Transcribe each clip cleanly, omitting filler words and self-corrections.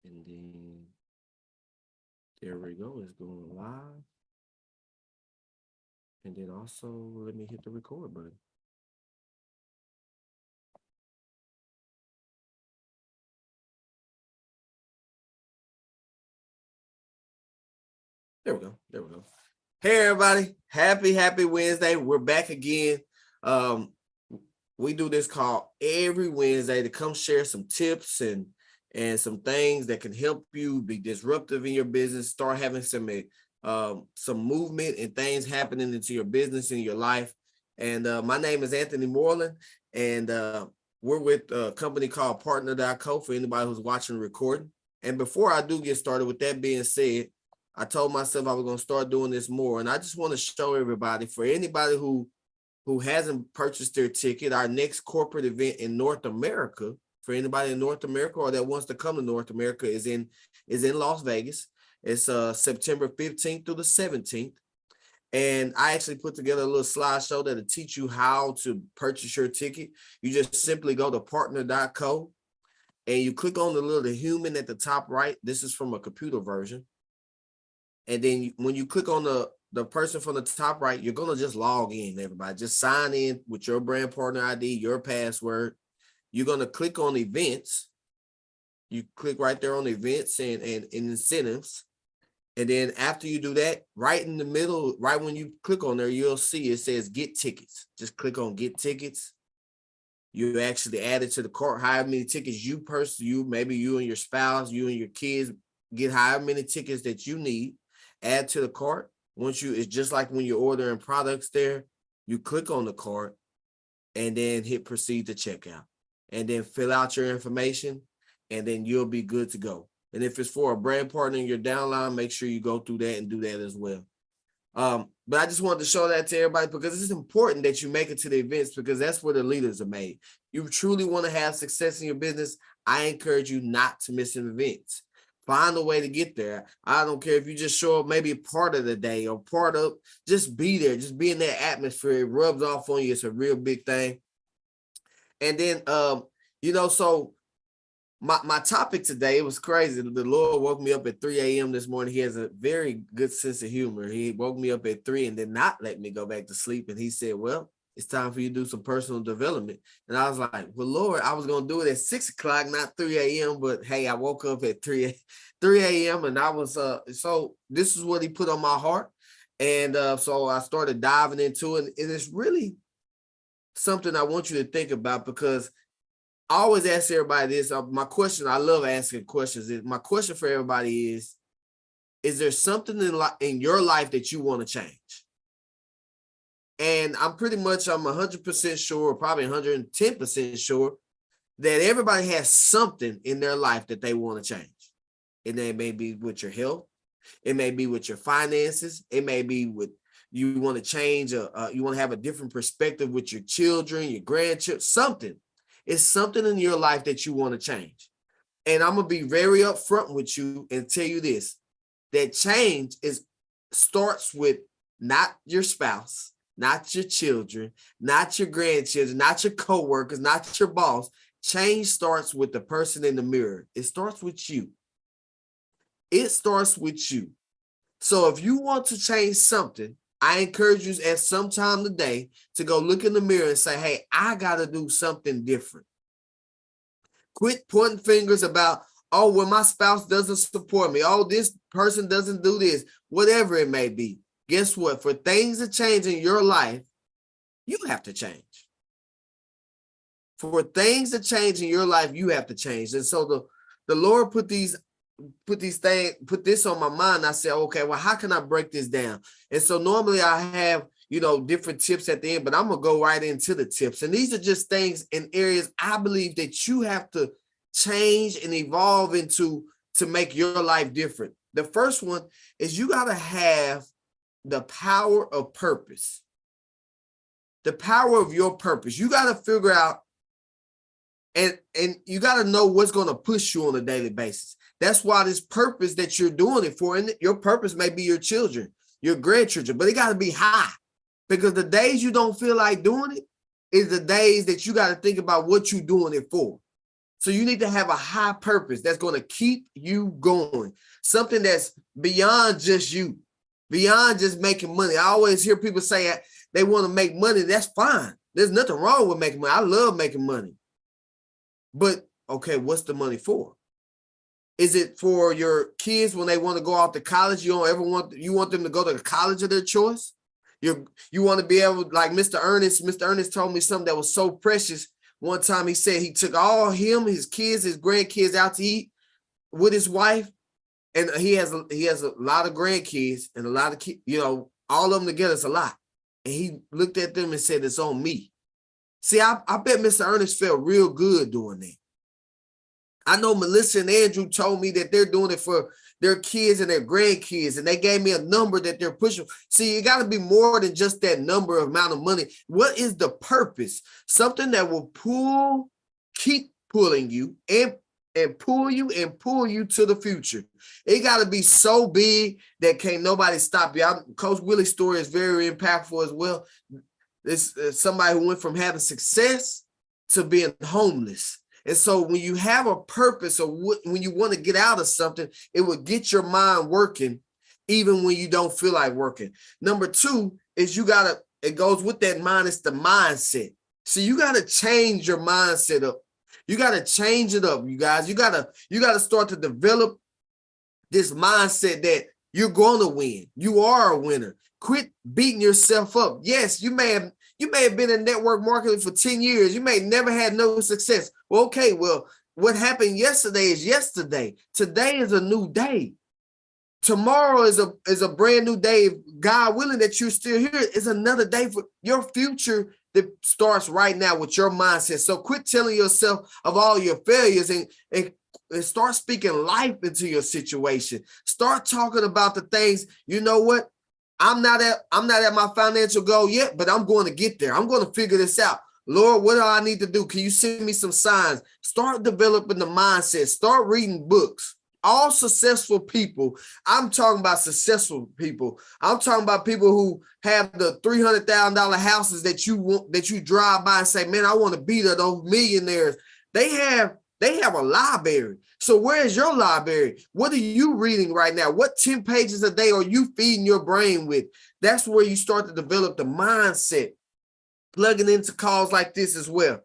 And then there we go. It's going live. And then also let me hit the record button. There we go. There we go. Hey everybody. Happy Wednesday. We're back again. We do this call every Wednesday to come share some tips and some things that can help you be disruptive in your business, start having some movement and things happening into your business and your life. And my name is Anthony Moreland, and we're with a company called Partner.co for anybody who's watching the recording. And before I do get started, with that being said, I told myself I was going to start doing this more. And I just want to show everybody, for anybody who hasn't purchased their ticket, our next corporate event in North America, for anybody in North America or that wants to come to North America, is in Las Vegas. It's September 15th through the 17th. And I actually put together a little slideshow that'll teach you how to purchase your ticket. You just simply go to partner.co and you click on the little human at the top right. This is from a computer version. And then when you click on the person from the top right, you're going to just log in, everybody. Just sign in with your brand partner ID, your password. You're going to click on events. You click right there on events and incentives. And then after you do that, right in the middle, right when you click on there, you'll see it says get tickets. Just click on get tickets. You actually add it to the cart, however many tickets maybe you and your spouse, you and your kids get however many tickets that you need. Add to the cart. It's just like when you're ordering products there, you click on the cart and then hit proceed to checkout and then fill out your information and then you'll be good to go. And if it's for a brand partner in your downline, make sure you go through that and do that as well. But I just wanted to show that to everybody because it's important that you make it to the events because that's where the leaders are made. You truly want to have success in your business. I encourage you not to miss an event. Find a way to get there. I don't care if you just show up maybe part of the day or just be there. Just be in that atmosphere. It rubs off on you. It's a real big thing. And then, so my topic today, it was crazy. The Lord woke me up at 3 a.m. this morning. He has a very good sense of humor. He woke me up at 3 and did not let me go back to sleep. And he said, well, it's time for you to do some personal development. And I was like, well, Lord, I was going to do it at 6 o'clock, not 3 a.m. But hey, I woke up at 3 a.m. and I was, so this is what he put on my heart. And so I started diving into it. And it's really something I want you to think about because I always ask everybody this. My question, I love asking questions. My question for everybody is there something in your life that you want to change? And I'm 100% sure, probably 110% sure that everybody has something in their life that they want to change. And it may be with your health. It may be with your finances. It may be with you want to change. You want to have a different perspective with your children, your grandchildren, something. It's something in your life that you want to change. And I'm going to be very upfront with you and tell you this, that change starts with not your spouse, not your children, not your grandchildren, not your coworkers, not your boss. Change starts with the person in the mirror. It starts with you. It starts with you. So if you want to change something, I encourage you at some time today to go look in the mirror and say, hey, I got to do something different. Quit pointing fingers about, oh, well, my spouse doesn't support me. Oh, this person doesn't do this, whatever it may be. Guess what? For things to change in your life, you have to change. For things to change in your life, you have to change. And so the Lord put this on my mind. I said, okay, well, how can I break this down? And so normally I have, different tips at the end, but I'm going to go right into the tips. And these are just things in areas I believe that you have to change and evolve into to make your life different. The first one is you got to have the power of purpose. The power of your purpose. You got to figure out and you got to know what's going to push you on a daily basis. That's why this purpose that you're doing it for, and your purpose may be your children, your grandchildren, but it got to be high, because the days you don't feel like doing it is the days that you got to think about what you're doing it for. So you need to have a high purpose that's going to keep you going. Something that's beyond just you, beyond just making money. I always hear people say they want to make money. That's fine. There's nothing wrong with making money. I love making money. But okay, what's the money for? Is it for your kids when they want to go off to college? You don't ever want them to go to the college of their choice? You want to be able, like Mr. Ernest. Mr. Ernest told me something that was so precious. One time he said he took all him, his kids, his grandkids out to eat with his wife. And he has a lot of grandkids and a lot of kids, all of them together is a lot. And he looked at them and said, it's on me. See, I bet Mr. Ernest felt real good doing that. I know Melissa and Andrew told me that they're doing it for their kids and their grandkids, and they gave me a number that they're pushing. See, it got to be more than just that number amount of money. What is the purpose? Something that will keep pulling you and pull you to the future. It got to be so big that can't nobody stop you. Coach Willie's story is very impactful as well. It's somebody who went from having success to being homeless. And so when you have a purpose or when you want to get out of something, it will get your mind working even when you don't feel like working. Number two is it goes with that mind, it's the mindset. So you got to change your mindset up. You got to change it up, you guys. You got to start to develop this mindset that you're going to win. You are a winner. Quit beating yourself up. Yes, you may have been in network marketing for 10 years. You may never had no success. Well, okay, what happened yesterday is yesterday. Today is a new day. Tomorrow is a brand new day. If God willing that you're still here, it's another day for your future that starts right now with your mindset. So quit telling yourself of all your failures and start speaking life into your situation. Start talking about the things, you know what? I'm not at my financial goal yet, but I'm going to get there. I'm going to figure this out. Lord, what do I need to do? Can you send me some signs? Start developing the mindset. Start reading books. All successful people, I'm talking about successful people. I'm talking about people who have the $300,000 houses that you drive by and say, man, I want to be those millionaires. They have a library. So where is your library? What are you reading right now? What 10 pages a day are you feeding your brain with? That's where you start to develop the mindset, plugging into calls like this as well.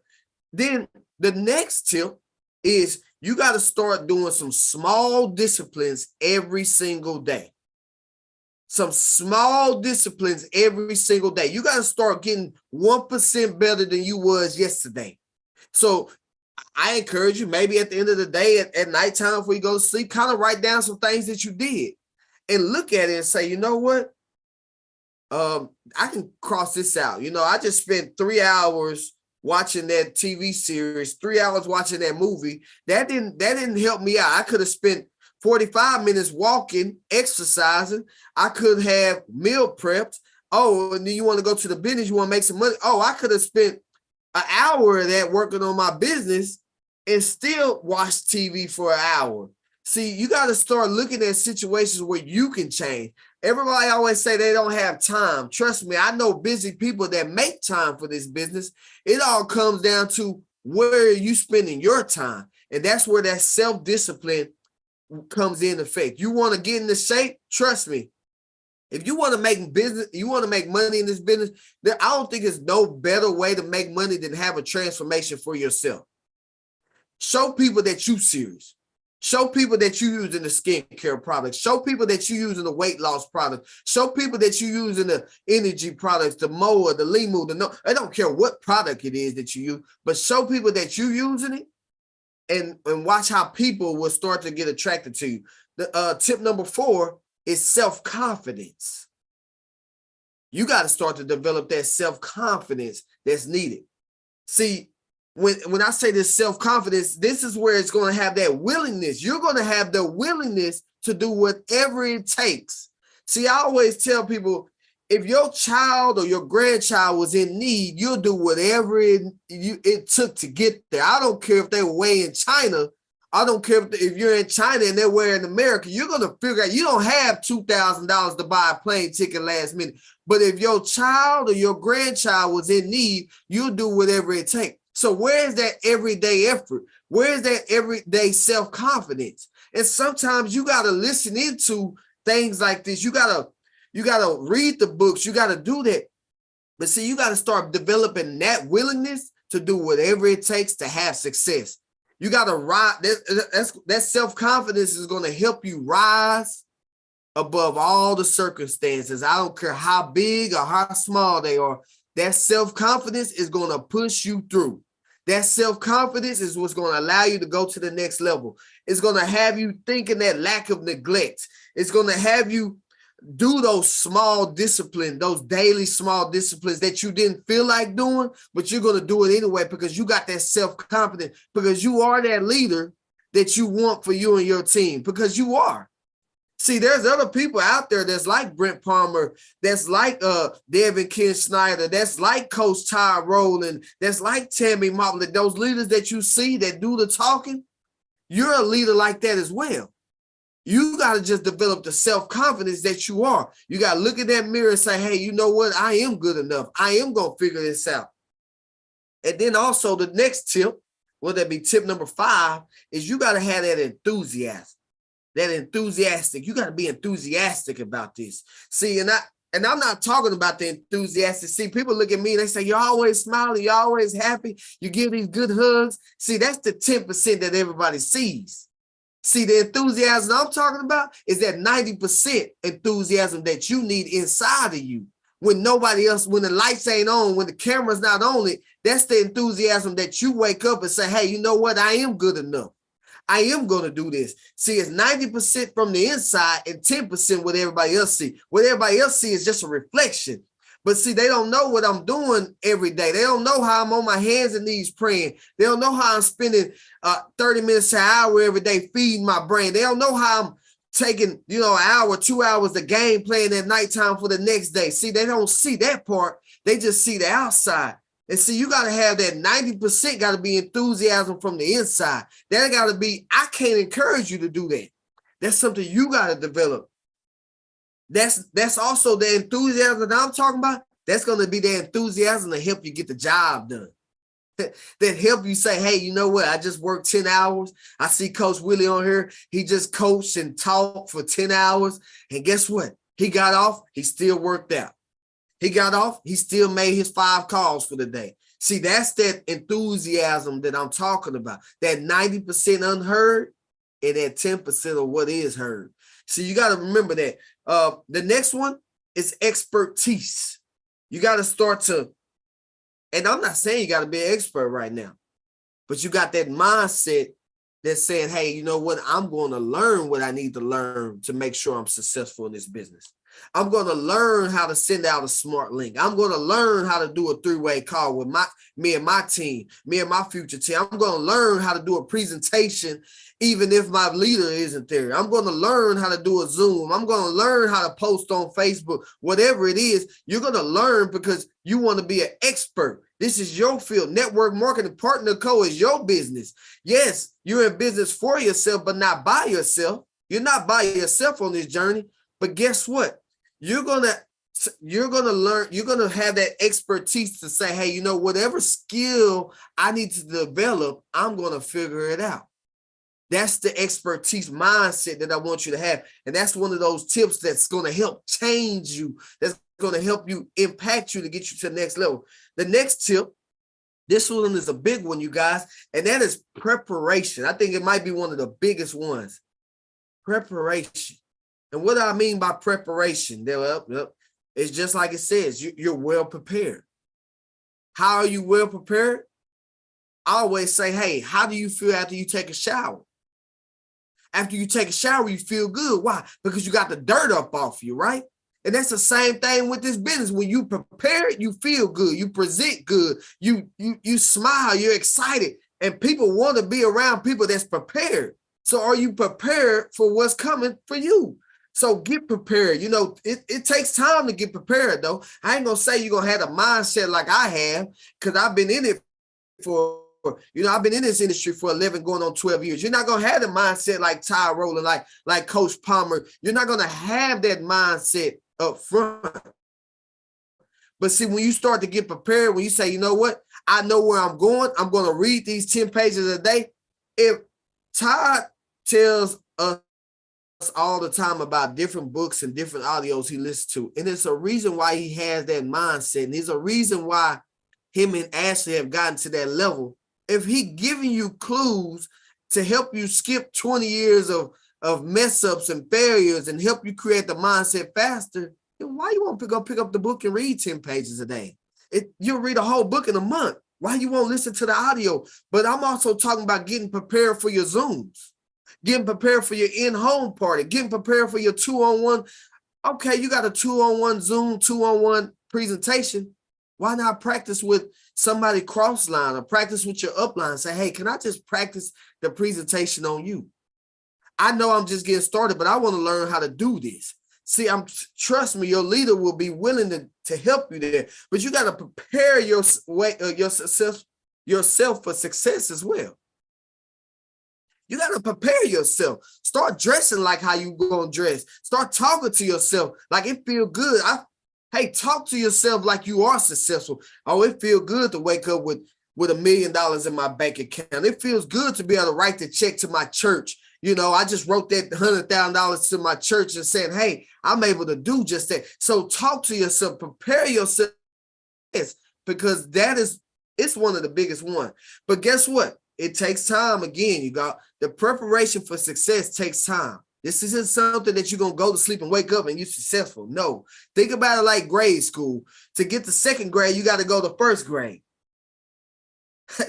Then the next tip is you got to start doing some small disciplines every single day. Some small disciplines every single day. You got to start getting 1% better than you was yesterday. So I encourage you, maybe at the end of the day, at nighttime before you go to sleep, kind of write down some things that you did and look at it and say, you know what? I can cross this out. I just spent 3 hours watching that TV series, 3 hours watching that movie. That didn't help me out. I could have spent 45 minutes walking, exercising. I could have meal prepped. Oh, and then you want to go to the business, you want to make some money. Oh, I could have spent an hour of that working on my business and still watch TV for an hour. See, you got to start looking at situations where you can change. Everybody always say they don't have time. Trust me, I know busy people that make time for this business. It all comes down to where are you spending your time? And that's where that self-discipline comes in effect. You want to get into shape? Trust me. If you want to make business, you want to make money in this business, I don't think there's no better way to make money than have a transformation for yourself. Show people that you're serious. Show people that you use in the skincare products. Show people that you use in the weight loss products. Show people that you use in the energy products, the Moa, the Limu, I don't care what product it is that you use, but show people that you're using it and watch how people will start to get attracted to you. The tip number 4 is self-confidence. You got to start to develop that self-confidence that's needed. See, when I say this self-confidence, this is where it's going to have that willingness. You're going to have the willingness to do whatever it takes. See, I always tell people, if your child or your grandchild was in need, you'll do whatever it took to get there. I don't care if they were way in China. I don't care if you're in China and they're way in America. You're going to figure out you don't have $2,000 to buy a plane ticket last minute. But if your child or your grandchild was in need, you'll do whatever it takes. So where's that everyday effort? Where is that everyday self-confidence? And sometimes you got to listen into things like this. You got to read the books. You got to do that. But see, you got to start developing that willingness to do whatever it takes to have success. You got to rise. That self-confidence is going to help you rise above all the circumstances. I don't care how big or how small they are. That self-confidence is going to push you through. That self-confidence is what's going to allow you to go to the next level. It's going to have you thinking that lack of neglect. It's going to have you do those small disciplines, those daily small disciplines that you didn't feel like doing, but you're going to do it anyway because you got that self-confidence, because you are that leader that you want for you and your team, because you are. See, there's other people out there that's like Brent Palmer, that's like Devin Ken Snyder, that's like Coach Ty Rowland, that's like Tammy Motley, those leaders that you see that do the talking. You're a leader like that as well. You got to just develop the self-confidence that you are. You got to look in that mirror and say, hey, you know what? I am good enough. I am going to figure this out. And then also the next tip, whether that be tip number 5, is you got to have that enthusiasm. That enthusiastic. You got to be enthusiastic about this. See, and I'm not talking about the enthusiastic. See, people look at me and they say, you're always smiling. You're always happy. You give these good hugs. See, that's the 10% that everybody sees. See, the enthusiasm I'm talking about is that 90% enthusiasm that you need inside of you. When nobody else, when the lights ain't on, when the camera's not on it, that's the enthusiasm that you wake up and say, hey, you know what? I am good enough. I am going to do this. See, it's 90% from the inside and 10% what everybody else see. What everybody else see is just a reflection. But see, they don't know what I'm doing every day. They don't know how I'm on my hands and knees praying. They don't know how I'm spending 30 minutes to an hour every day feeding my brain. They don't know how I'm taking, an hour, 2 hours of game playing at nighttime for the next day. See, they don't see that part. They just see the outside. And see, you got to have that 90% got to be enthusiasm from the inside. That got to be, I can't encourage you to do that. That's something you got to develop. That's also the enthusiasm that I'm talking about. That's going to be the enthusiasm to help you get the job done. That help you say, hey, you know what? I just worked 10 hours. I see Coach Willie on here. He just coached and talked for 10 hours. And guess what? He got off. He still worked out. He got off. He still made his 5 calls for the day. See, that's that enthusiasm that I'm talking about. That 90% unheard and that 10% of what is heard. See, you got to remember that. The next one is expertise. You got to start to, and I'm not saying you got to be an expert right now, but you got that mindset that's saying, hey, you know what? I'm going to learn what I need to learn to make sure I'm successful in this business. I'm going to learn how to send out a smart link. I'm going to learn how to do a 3-way call with me and my team, me and my future team. I'm going to learn how to do a presentation even if my leader isn't there. I'm going to learn how to do a Zoom. I'm going to learn how to post on Facebook. Whatever it is, you're going to learn because you want to be an expert. This is your field. Network Marketing Partner Co. is your business. Yes, you're in business for yourself, but not by yourself. You're not by yourself on this journey. But guess what? You're gonna learn, you're gonna have that expertise to say, hey, you know, whatever skill I need to develop, I'm gonna figure it out. That's the expertise mindset that I want you to have. And that's one of those tips that's gonna help change you, that's gonna help you impact you to get you to the next level. The next tip, this one is a big one, you guys, and that is preparation. I think it might be one of the biggest ones. Preparation. And what do I mean by preparation? It's just like it says, you're well prepared. How are you well prepared? I always say, hey, how do you feel after you take a shower? After you take a shower, you feel good. Why? Because you got the dirt up off you, right? And that's the same thing with this business. When you prepare it, you feel good. You present good. You smile. You're excited. And people want to be around people that's prepared. So are you prepared for what's coming for you? So get prepared. You know, it takes time to get prepared, though. I ain't going to say you're going to have a mindset like I have, because I've been in it for, I've been in this industry for 11, going on 12 years. You're not going to have the mindset like Ty Rowland, like Coach Palmer. You're not going to have that mindset up front. But see, when you start to get prepared, when you say, you know what, I know where I'm going to read these 10 pages a day. if Todd tells us all the time about different books and different audios he listens to, and it's a reason why he has that mindset, and there's a reason why him and Ashley have gotten to that level. If he giving you clues to help you skip 20 years of mess ups and failures and help you create the mindset faster, then why you won't pick up the book and read 10 pages a day? You'll read a whole book in a month. Why you won't listen to the audio? But I'm also talking about getting prepared for your Zooms, getting prepared for your in-home party, getting prepared for your 2-on-1. Okay, you got a 2-on-1 Zoom, 2-on-1 presentation. Why not practice with somebody cross-line or practice with your upline? Say, hey, can I just practice the presentation on you? I know I'm just getting started, but I want to learn how to do this. See, trust me, your leader will be willing to help you there, but you got to prepare yourself for success as well. You got to prepare yourself. Start dressing like how you going to dress. Start talking to yourself like it feel good. Hey, talk to yourself like you are successful. Oh, it feels good to wake up with $1 million in my bank account. It feels good to be able to write the check to my church. You know, I just wrote that $100,000 to my church and said, hey, I'm able to do just that. So talk to yourself, prepare yourself, because it's one of the biggest ones. But guess what? It takes time. Again, you got the preparation for success takes time. This isn't something that you're going to go to sleep and wake up and you're successful. No, think about it like grade school. To get to second grade, you got to go to first grade.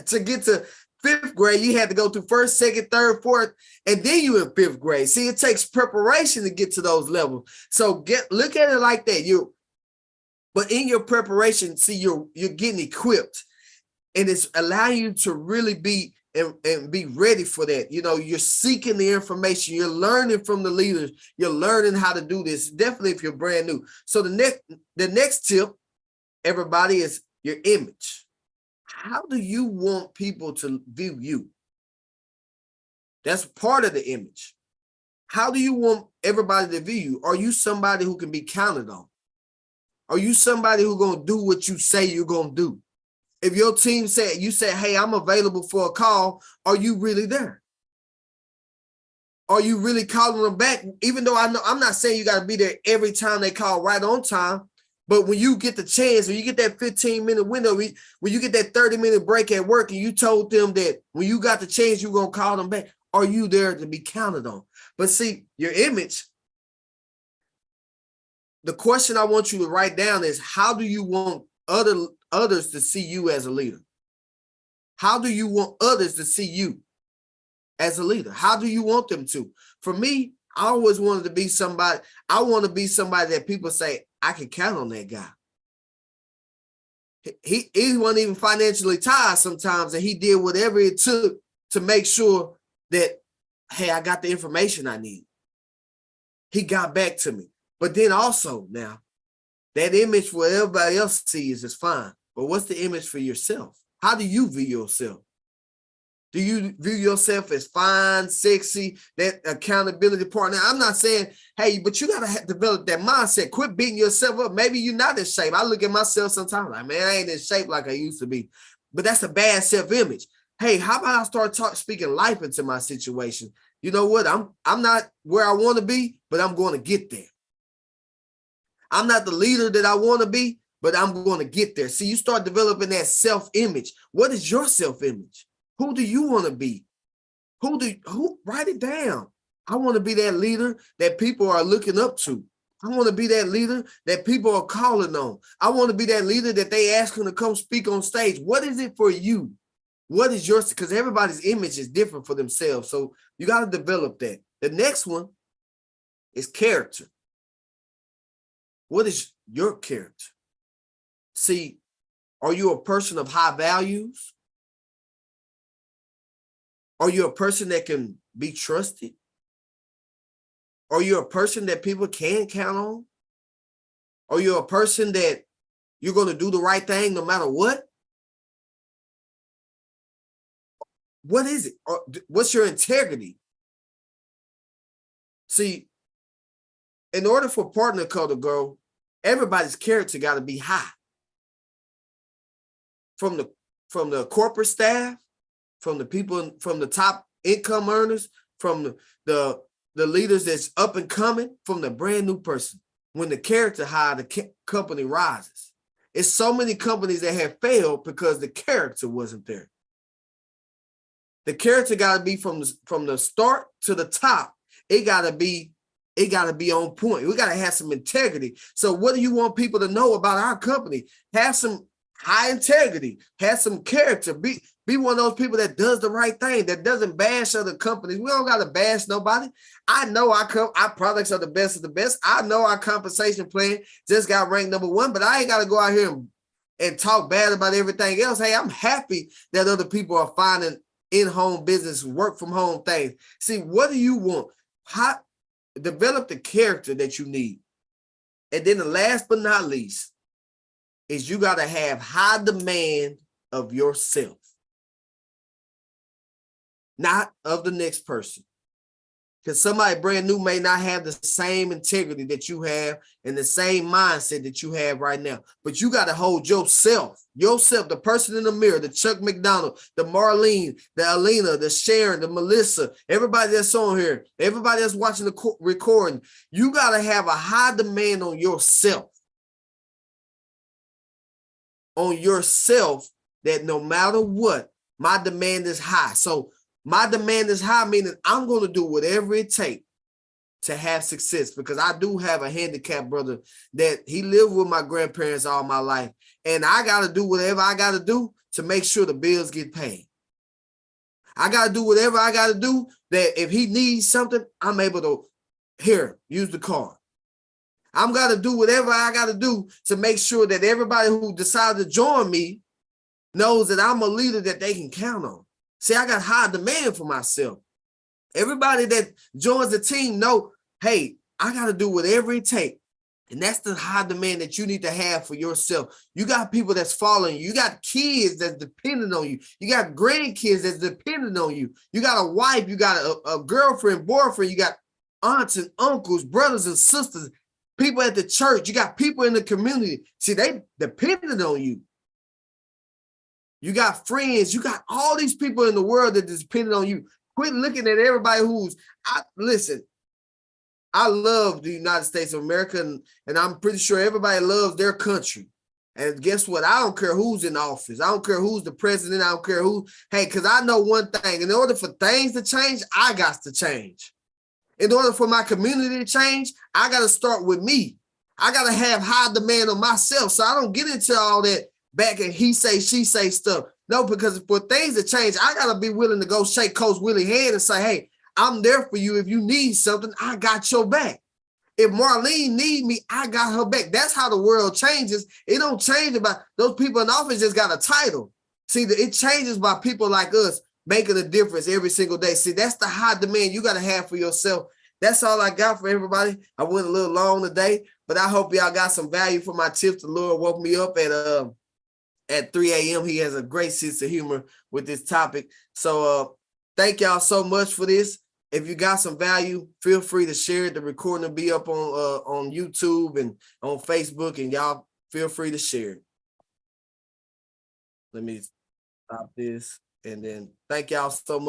To get to fifth grade, you had to go through first, second, third, fourth, and then you in fifth grade. See, it takes preparation to get to those levels. So look at it like that. But in your preparation, see, you're getting equipped, and it's allowing you to really be and be ready for that. You know, you're seeking the information, you're learning from the leaders, you're learning how to do this. Definitely if you're brand new. So the next tip, everybody, is your image. How do you want people to view you? That's part of the image. How do you want everybody to view you? Are you somebody who can be counted on? Are you somebody who's going to do what you say you're going to do? If your team said, you say, hey, I'm available for a call, are you really there? Are you really calling them back? Even though I know, I'm not saying you got to be there every time they call right on time, but when you get the chance, when you get that 15-minute window, when you get that 30-minute break at work and you told them that when you got the chance, you're going to call them back, are you there to be counted on? But see, your image, the question I want you to write down is, how do you want others to see you as a leader? How do you want others to see you as a leader? How do you want them to? For me, I always wanted to be somebody. I want to be somebody that people say, I can count on that guy. He wasn't even financially tied sometimes, and he did whatever it took to make sure that, hey, I got the information I need. He got back to me. But then also now, that image for everybody else sees is fine. But what's the image for yourself? How do you view yourself? Do you view yourself as fine, sexy, that accountability partner? I'm not saying, hey, but you got to develop that mindset. Quit beating yourself up. Maybe you're not in shape. I look at myself sometimes like, man, I ain't in shape like I used to be. But that's a bad self-image. Hey, how about I start speaking life into my situation? You know what? I'm not where I want to be, but I'm going to get there. I'm not the leader that I want to be, but I'm going to get there. See, you start developing that self-image. What is your self-image? Who do you want to be? Who write it down. I want to be that leader that people are looking up to. I want to be that leader that people are calling on. I want to be that leader that they ask him to come speak on stage. What is it for you? What is yours? Because everybody's image is different for themselves. So you got to develop that. The next one is character. What is your character? See, are you a person of high values? Are you a person that can be trusted? Are you a person that people can count on? Are you a person that you're going to do the right thing no matter what? What is it? What's your integrity? See, in order for partner code to grow, everybody's character got to be high. From the corporate staff, from the people, from the top income earners, from the leaders that's up and coming, from the brand new person. When the character high, the company rises. It's so many companies that have failed because the character wasn't there. The character got to be from the start to the top. It got to be on point. We got to have some integrity. So what do you want people to know about our company? Have some high integrity, have some character, be one of those people that does the right thing, that doesn't bash other companies. We don't got to bash nobody. I know our products are the best of the best. I know our compensation plan just got ranked #1, but I ain't got to go out here and talk bad about everything else. Hey, I'm happy that other people are finding in-home business, work from home things. See, what do you want? Develop the character that you need. And then the last but not least is you got to have high demand of yourself, not of the next person. Because somebody brand new may not have the same integrity that you have and the same mindset that you have right now. But you got to hold yourself, the person in the mirror, the Chuck McDonald, the Marlene, the Alina, the Sharon, the Melissa, everybody that's on here, everybody that's watching the recording. You got to have a high demand on yourself. That no matter what, my demand is high. So my demand is high, meaning I'm going to do whatever it takes to have success, because I do have a handicapped brother that he lived with my grandparents all my life. And I got to do whatever I got to do to make sure the bills get paid. I got to do whatever I got to do that if he needs something, I'm able to, here, use the card. I'm got to do whatever I got to do to make sure that everybody who decides to join me knows that I'm a leader that they can count on. See, I got high demand for myself. Everybody that joins the team know, hey, I got to do whatever it takes. And that's the high demand that you need to have for yourself. You got people that's following you. You got kids that's dependent on you. You got grandkids that's dependent on you. You got a wife. You got a girlfriend, boyfriend. You got aunts and uncles, brothers and sisters, people at the church. You got people in the community. See, they dependent on you. You got friends. You got all these people in the world that depend on you. Quit looking at everybody listen, I love the United States of America, and I'm pretty sure everybody loves their country. And guess what? I don't care who's in office. I don't care who's the president. I don't care who. Hey, because I know one thing. In order for things to change, I got to change. In order for my community to change, I got to start with me. I got to have high demand on myself, so I don't get into all that back and he say, she say stuff. No, because for things to change, I got to be willing to go shake Coach Willie's hand and say, hey, I'm there for you. If you need something, I got your back. If Marlene need me, I got her back. That's how the world changes. It don't change about those people in office just got a title. See, it changes by people like us making a difference every single day. See, that's the high demand you got to have for yourself. That's all I got for everybody. I went a little long today, but I hope y'all got some value for my tips. The Lord woke me up at 3 a.m. He has a great sense of humor with this topic. So thank y'all so much for this. If you got some value, feel free to share it. The recording will be up on YouTube and on Facebook, and y'all feel free to share it. Let me stop this, and then thank y'all so much.